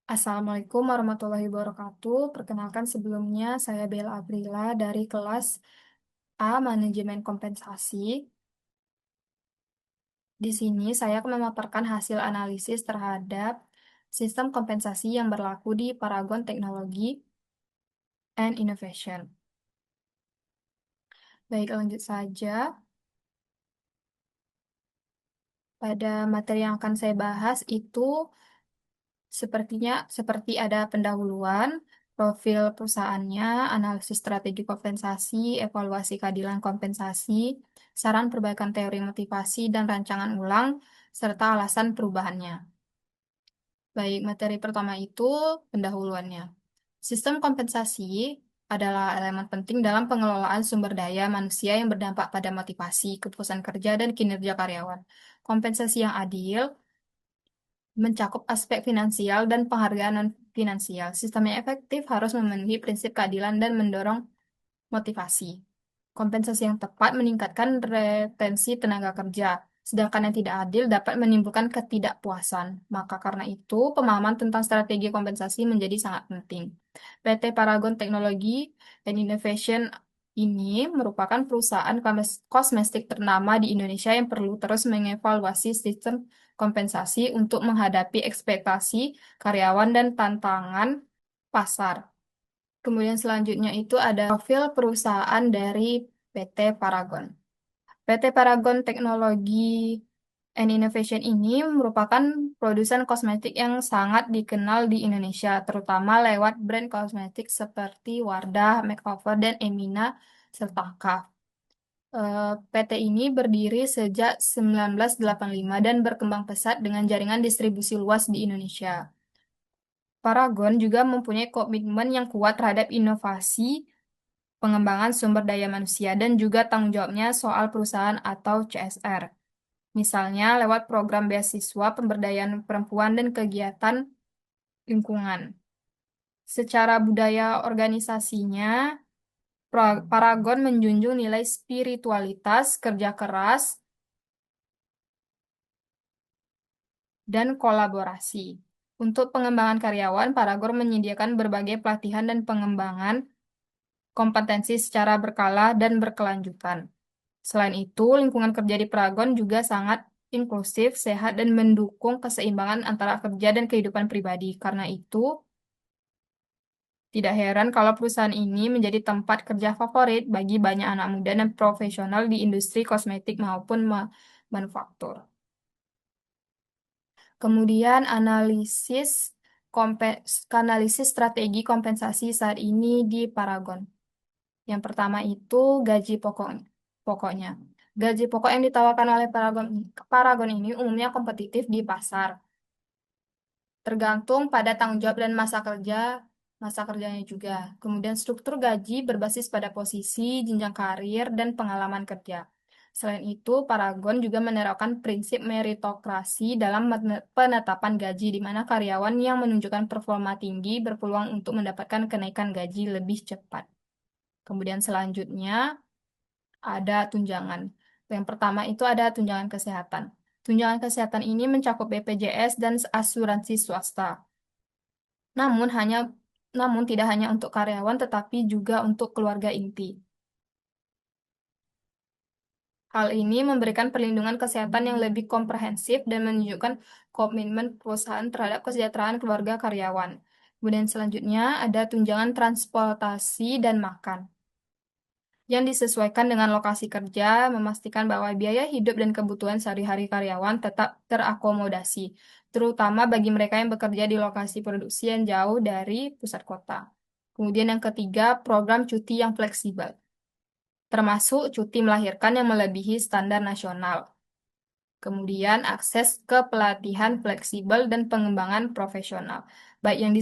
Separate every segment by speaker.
Speaker 1: Assalamualaikum warahmatullahi wabarakatuh. Perkenalkan sebelumnya saya Bella Aprila dari kelas A Manajemen Kompensasi. Di sini saya akan memaparkan hasil analisis terhadap sistem kompensasi yang berlaku di Paragon Technology and Innovation. Baik, lanjut saja. Pada materi yang akan saya bahas itu seperti ada pendahuluan, profil perusahaannya, analisis strategi kompensasi, evaluasi keadilan kompensasi, saran perbaikan teori motivasi dan rancangan ulang, serta alasan perubahannya. Baik, materi pertama itu pendahuluannya. Sistem kompensasi adalah elemen penting dalam pengelolaan sumber daya manusia yang berdampak pada motivasi, kepuasan kerja, dan kinerja karyawan. Kompensasi yang adil mencakup aspek finansial dan penghargaan non-finansial. Sistem yang efektif harus memenuhi prinsip keadilan dan mendorong motivasi. Kompensasi yang tepat meningkatkan retensi tenaga kerja, sedangkan yang tidak adil dapat menimbulkan ketidakpuasan. Maka karena itu, pemahaman tentang strategi kompensasi menjadi sangat penting. PT Paragon Technology and Innovation ini merupakan perusahaan kosmetik ternama di Indonesia yang perlu terus mengevaluasi sistem kompensasi untuk menghadapi ekspektasi karyawan dan tantangan pasar. Kemudian selanjutnya itu ada profil perusahaan dari PT Paragon. PT Paragon Technology and Innovation ini merupakan produsen kosmetik yang sangat dikenal di Indonesia, terutama lewat brand kosmetik seperti Wardah, Makeover, dan Emina, serta Kaf. PT ini berdiri sejak 1985 dan berkembang pesat dengan jaringan distribusi luas di Indonesia. Paragon juga mempunyai komitmen yang kuat terhadap inovasi, pengembangan sumber daya manusia, dan juga tanggung jawabnya soal perusahaan atau CSR. Misalnya lewat program beasiswa pemberdayaan perempuan dan kegiatan lingkungan. Secara budaya organisasinya, Paragon menjunjung nilai spiritualitas, kerja keras, dan kolaborasi. Untuk pengembangan karyawan, Paragon menyediakan berbagai pelatihan dan pengembangan kompetensi secara berkala dan berkelanjutan. Selain itu, lingkungan kerja di Paragon juga sangat inklusif, sehat, dan mendukung keseimbangan antara kerja dan kehidupan pribadi. Karena itu, tidak heran kalau perusahaan ini menjadi tempat kerja favorit bagi banyak anak muda dan profesional di industri kosmetik maupun manufaktur. Kemudian analisis strategi kompensasi saat ini di Paragon. Yang pertama itu gaji pokoknya. Gaji pokok yang ditawarkan oleh Paragon ini umumnya kompetitif di pasar. Tergantung pada tanggung jawab dan masa kerjanya juga. Kemudian struktur gaji berbasis pada posisi, jenjang karir, dan pengalaman kerja. Selain itu, Paragon juga menerapkan prinsip meritokrasi dalam penetapan gaji, di mana karyawan yang menunjukkan performa tinggi berpeluang untuk mendapatkan kenaikan gaji lebih cepat. Kemudian selanjutnya ada tunjangan. Yang pertama itu ada tunjangan kesehatan. Tunjangan kesehatan ini mencakup BPJS dan asuransi swasta. Namun hanya namun tidak hanya untuk karyawan tetapi juga untuk keluarga inti. Hal ini memberikan perlindungan kesehatan yang lebih komprehensif dan menunjukkan komitmen perusahaan terhadap kesejahteraan keluarga karyawan. Kemudian selanjutnya ada tunjangan transportasi dan makan yang disesuaikan dengan lokasi kerja, memastikan bahwa biaya hidup dan kebutuhan sehari-hari karyawan tetap terakomodasi, terutama bagi mereka yang bekerja di lokasi produksi yang jauh dari pusat kota. Kemudian yang ketiga, program cuti yang fleksibel, termasuk cuti melahirkan yang melebihi standar nasional. Kemudian akses ke pelatihan fleksibel dan pengembangan profesional, baik yang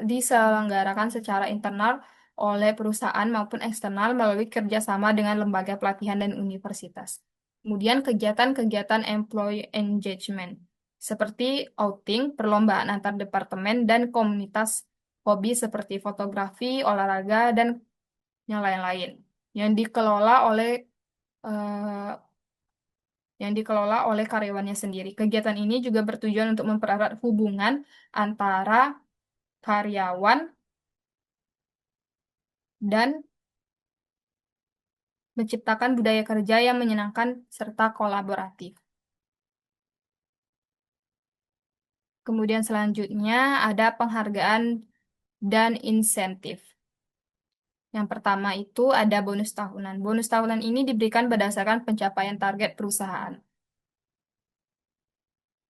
Speaker 1: diselenggarakan secara internal oleh perusahaan maupun eksternal melalui kerjasama dengan lembaga pelatihan dan universitas. Kemudian kegiatan-kegiatan employee engagement, seperti outing, perlombaan antar departemen, dan komunitas hobi seperti fotografi, olahraga, dan yang lain-lain, yang dikelola oleh eh, karyawannya sendiri. Kegiatan ini juga bertujuan untuk mempererat hubungan antara karyawan, dan menciptakan budaya kerja yang menyenangkan serta kolaboratif. Kemudian selanjutnya ada penghargaan dan insentif. Yang pertama itu ada bonus tahunan. Bonus tahunan ini diberikan berdasarkan pencapaian target perusahaan.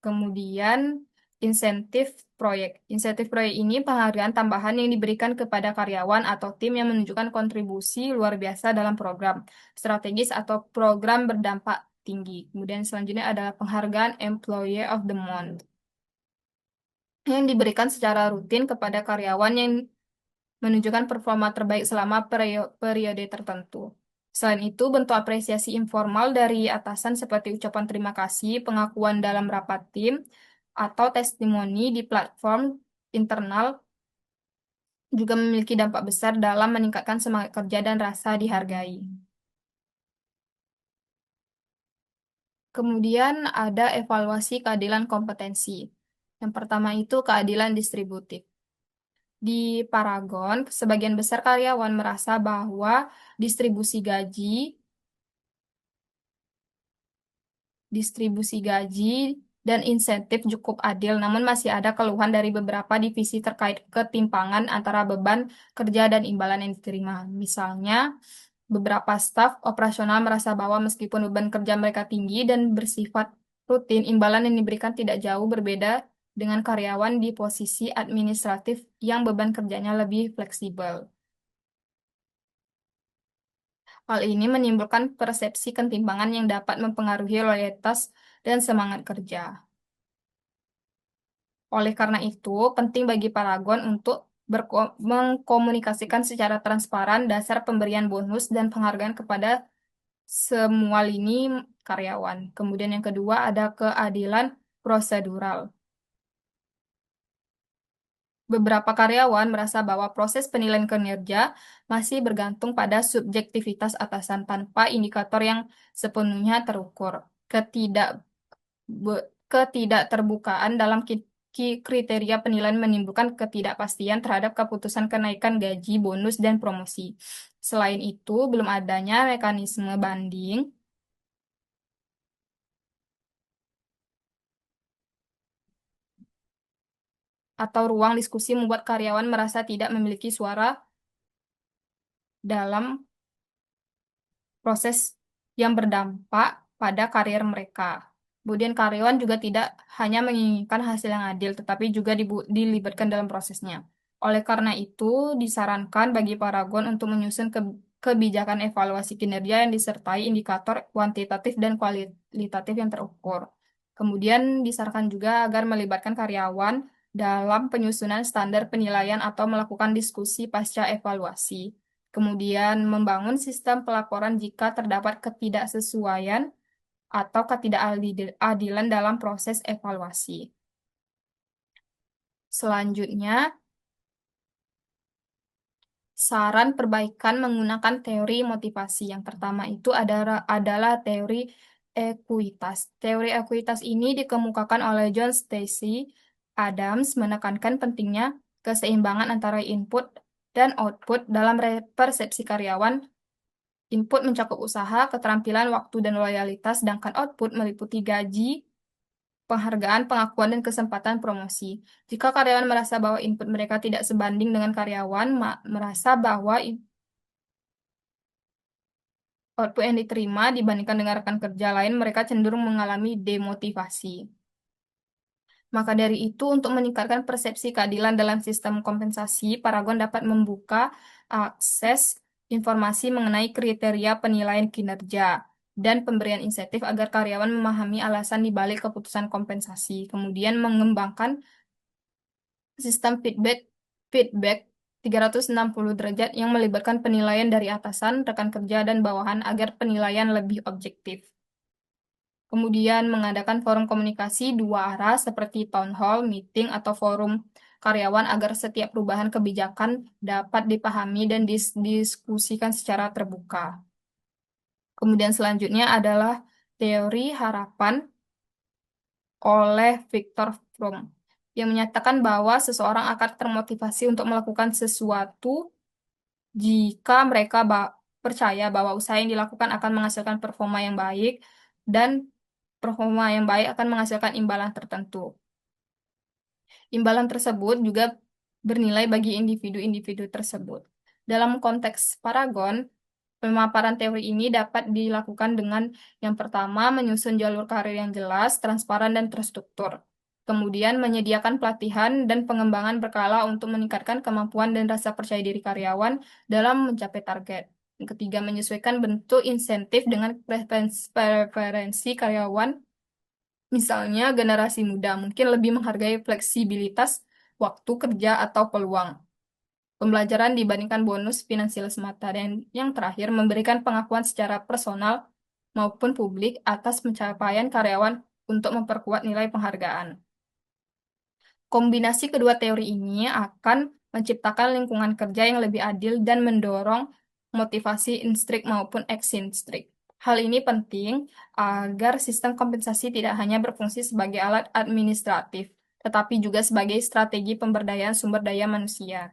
Speaker 1: Kemudian insentif proyek. Insentif proyek ini penghargaan tambahan yang diberikan kepada karyawan atau tim yang menunjukkan kontribusi luar biasa dalam program strategis atau program berdampak tinggi. Kemudian selanjutnya adalah penghargaan Employee of the Month yang diberikan secara rutin kepada karyawan yang menunjukkan performa terbaik selama periode tertentu. Selain itu, bentuk apresiasi informal dari atasan seperti ucapan terima kasih, pengakuan dalam rapat tim, atau testimoni di platform internal juga memiliki dampak besar dalam meningkatkan semangat kerja dan rasa dihargai. Kemudian ada evaluasi keadilan kompetensi. Yang pertama itu keadilan distributif. Di Paragon, sebagian besar karyawan merasa bahwa distribusi gaji distribusi gaji, dan insentif cukup adil, namun masih ada keluhan dari beberapa divisi terkait ketimpangan antara beban kerja dan imbalan yang diterima. Misalnya, beberapa staf operasional merasa bahwa meskipun beban kerja mereka tinggi dan bersifat rutin, imbalan yang diberikan tidak jauh berbeda dengan karyawan di posisi administratif yang beban kerjanya lebih fleksibel. Hal ini menimbulkan persepsi ketimpangan yang dapat mempengaruhi loyalitas dan semangat kerja. Oleh karena itu, penting bagi Paragon untuk mengkomunikasikan secara transparan dasar pemberian bonus dan penghargaan kepada semua lini karyawan. Kemudian yang kedua ada keadilan prosedural. Beberapa karyawan merasa bahwa proses penilaian kinerja masih bergantung pada subjektivitas atasan tanpa indikator yang sepenuhnya terukur. Ketidak Ketidakterbukaan dalam kriteria penilaian menimbulkan ketidakpastian terhadap keputusan kenaikan gaji, bonus, dan promosi. Selain itu, belum adanya mekanisme banding atau ruang diskusi membuat karyawan merasa tidak memiliki suara dalam proses yang berdampak pada karir mereka. Kemudian karyawan juga tidak hanya menginginkan hasil yang adil, tetapi juga dilibatkan dalam prosesnya. Oleh karena itu, disarankan bagi Paragon untuk menyusun kebijakan evaluasi kinerja yang disertai indikator kuantitatif dan kualitatif yang terukur. Kemudian disarankan juga agar melibatkan karyawan dalam penyusunan standar penilaian atau melakukan diskusi pasca evaluasi. Kemudian membangun sistem pelaporan jika terdapat ketidaksesuaian atau ketidakadilan dalam proses evaluasi. Selanjutnya, saran perbaikan menggunakan teori motivasi. Yang pertama itu adalah teori ekuitas. Teori ekuitas ini dikemukakan oleh John Stacy Adams menekankan pentingnya keseimbangan antara input dan output dalam persepsi karyawan. Input mencakup usaha, keterampilan, waktu, dan loyalitas, sedangkan output meliputi gaji, penghargaan, pengakuan, dan kesempatan promosi. Jika karyawan merasa bahwa input mereka tidak sebanding dengan karyawan, merasa bahwa output yang diterima dibandingkan dengan rekan kerja lain, mereka cenderung mengalami demotivasi. Maka dari itu, untuk meningkatkan persepsi keadilan dalam sistem kompensasi, Paragon dapat membuka akses informasi mengenai kriteria penilaian kinerja dan pemberian insentif agar karyawan memahami alasan di balik keputusan kompensasi. Kemudian mengembangkan sistem feedback feedback 360 derajat yang melibatkan penilaian dari atasan, rekan kerja, dan bawahan agar penilaian lebih objektif. Kemudian mengadakan forum komunikasi dua arah seperti town hall, meeting, atau forum karyawan agar setiap perubahan kebijakan dapat dipahami dan didiskusikan secara terbuka. Kemudian selanjutnya adalah teori harapan oleh Viktor Fromm. yang menyatakan bahwa seseorang akan termotivasi untuk melakukan sesuatu jika mereka percaya bahwa usaha yang dilakukan akan menghasilkan performa yang baik dan performa yang baik akan menghasilkan imbalan tertentu. Imbalan tersebut juga bernilai bagi individu-individu tersebut. Dalam konteks Paragon, pemaparan teori ini dapat dilakukan dengan yang pertama, menyusun jalur karir yang jelas, transparan, dan terstruktur. Kemudian, menyediakan pelatihan dan pengembangan berkala untuk meningkatkan kemampuan dan rasa percaya diri karyawan dalam mencapai target. Yang ketiga, menyesuaikan bentuk insentif dengan preferensi karyawan. Misalnya, generasi muda mungkin lebih menghargai fleksibilitas waktu kerja atau peluang pembelajaran dibandingkan bonus finansial semata. Dan yang terakhir, memberikan pengakuan secara personal maupun publik atas pencapaian karyawan untuk memperkuat nilai penghargaan. Kombinasi kedua teori ini akan menciptakan lingkungan kerja yang lebih adil dan mendorong motivasi instrik maupun ekstrinsikrik. Hal ini penting agar sistem kompensasi tidak hanya berfungsi sebagai alat administratif, tetapi juga sebagai strategi pemberdayaan sumber daya manusia.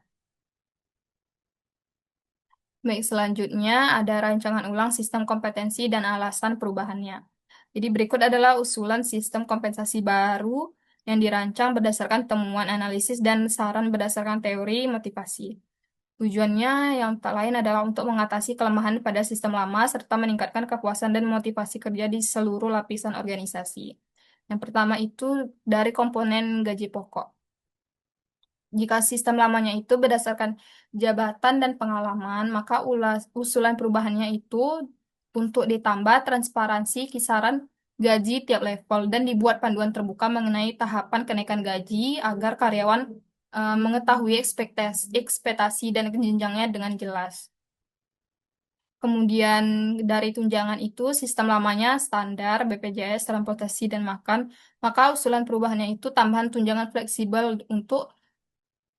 Speaker 1: Baik, selanjutnya ada rancangan ulang sistem kompetensi dan alasan perubahannya. Jadi berikut adalah usulan sistem kompensasi baru yang dirancang berdasarkan temuan analisis dan saran berdasarkan teori motivasi. Tujuannya yang tak lain adalah untuk mengatasi kelemahan pada sistem lama serta meningkatkan kepuasan dan motivasi kerja di seluruh lapisan organisasi. Yang pertama itu dari komponen gaji pokok. Jika sistem lamanya itu berdasarkan jabatan dan pengalaman, maka usulan perubahannya itu untuk ditambah transparansi kisaran gaji tiap level dan dibuat panduan terbuka mengenai tahapan kenaikan gaji agar karyawan mengetahui ekspektasi dan jenjangnya dengan jelas. Kemudian dari tunjangan itu, sistem lamanya standar, BPJS, transportasi, dan makan, maka usulan perubahannya itu tambahan tunjangan fleksibel untuk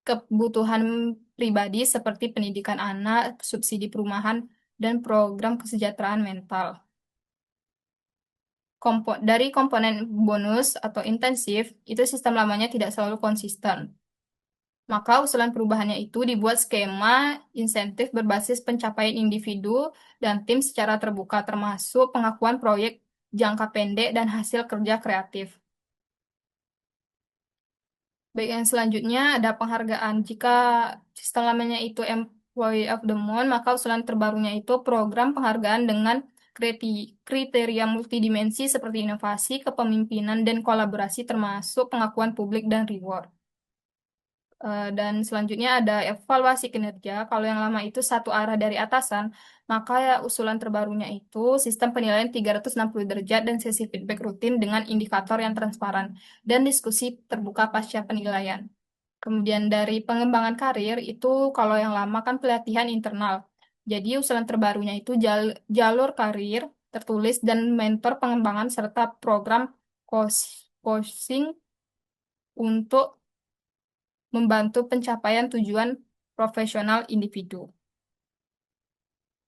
Speaker 1: kebutuhan pribadi seperti pendidikan anak, subsidi perumahan, dan program kesejahteraan mental. Dari komponen bonus atau intensif, itu sistem lamanya tidak selalu konsisten. Maka usulan perubahannya itu dibuat skema insentif berbasis pencapaian individu dan tim secara terbuka, termasuk pengakuan proyek jangka pendek dan hasil kerja kreatif. Baik, yang selanjutnya ada penghargaan. Jika sistem lamanya itu Employee of the Month, maka usulan terbarunya itu program penghargaan dengan kriteria multidimensi seperti inovasi, kepemimpinan, dan kolaborasi termasuk pengakuan publik dan reward. Dan selanjutnya ada evaluasi kinerja. Kalau yang lama itu satu arah dari atasan, maka ya usulan terbarunya itu sistem penilaian 360 derajat dan sesi feedback rutin dengan indikator yang transparan dan diskusi terbuka pasca penilaian. Kemudian dari pengembangan karir itu kalau yang lama kan pelatihan internal. Jadi usulan terbarunya itu jalur karir tertulis dan mentor pengembangan serta program coaching untuk membantu pencapaian tujuan profesional individu.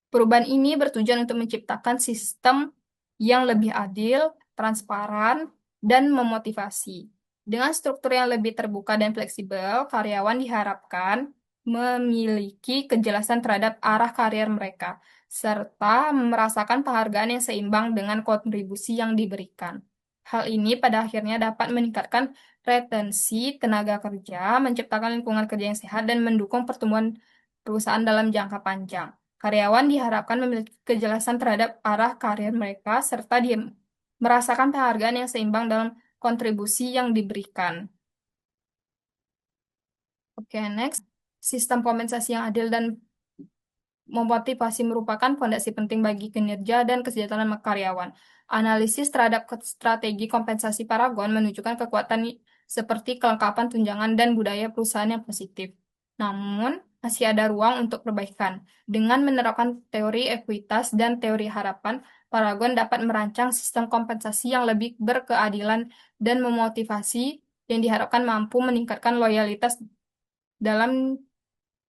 Speaker 1: Perubahan ini bertujuan untuk menciptakan sistem yang lebih adil, transparan, dan memotivasi. Dengan struktur yang lebih terbuka dan fleksibel, karyawan diharapkan memiliki kejelasan terhadap arah karir mereka, serta merasakan penghargaan yang seimbang dengan kontribusi yang diberikan. Hal ini pada akhirnya dapat meningkatkan retensi tenaga kerja, menciptakan lingkungan kerja yang sehat, dan mendukung pertumbuhan perusahaan dalam jangka panjang. Karyawan diharapkan memiliki kejelasan terhadap arah karir mereka, serta dia merasakan penghargaan yang seimbang dalam kontribusi yang diberikan. Oke, next. Sistem kompensasi yang adil dan memotivasi merupakan fondasi penting bagi kinerja dan kesejahteraan karyawan. Analisis terhadap strategi kompensasi Paragon menunjukkan kekuatan seperti kelengkapan tunjangan dan budaya perusahaan yang positif. Namun, masih ada ruang untuk perbaikan. Dengan menerapkan teori ekuitas dan teori harapan, Paragon dapat merancang sistem kompensasi yang lebih berkeadilan dan memotivasi yang diharapkan mampu meningkatkan loyalitas dalam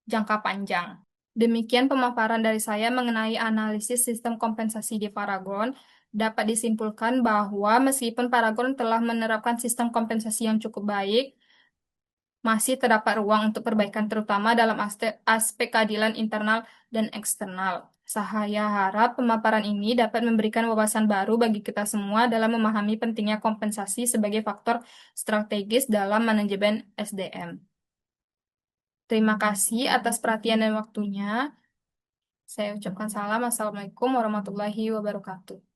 Speaker 1: jangka panjang. Demikian pemaparan dari saya mengenai analisis sistem kompensasi di Paragon. Dapat disimpulkan bahwa meskipun Paragon telah menerapkan sistem kompensasi yang cukup baik, masih terdapat ruang untuk perbaikan terutama dalam aspek keadilan internal dan eksternal. Saya harap pemaparan ini dapat memberikan wawasan baru bagi kita semua dalam memahami pentingnya kompensasi sebagai faktor strategis dalam manajemen SDM. Terima kasih atas perhatian dan waktunya. Saya ucapkan salam. Assalamualaikum warahmatullahi wabarakatuh.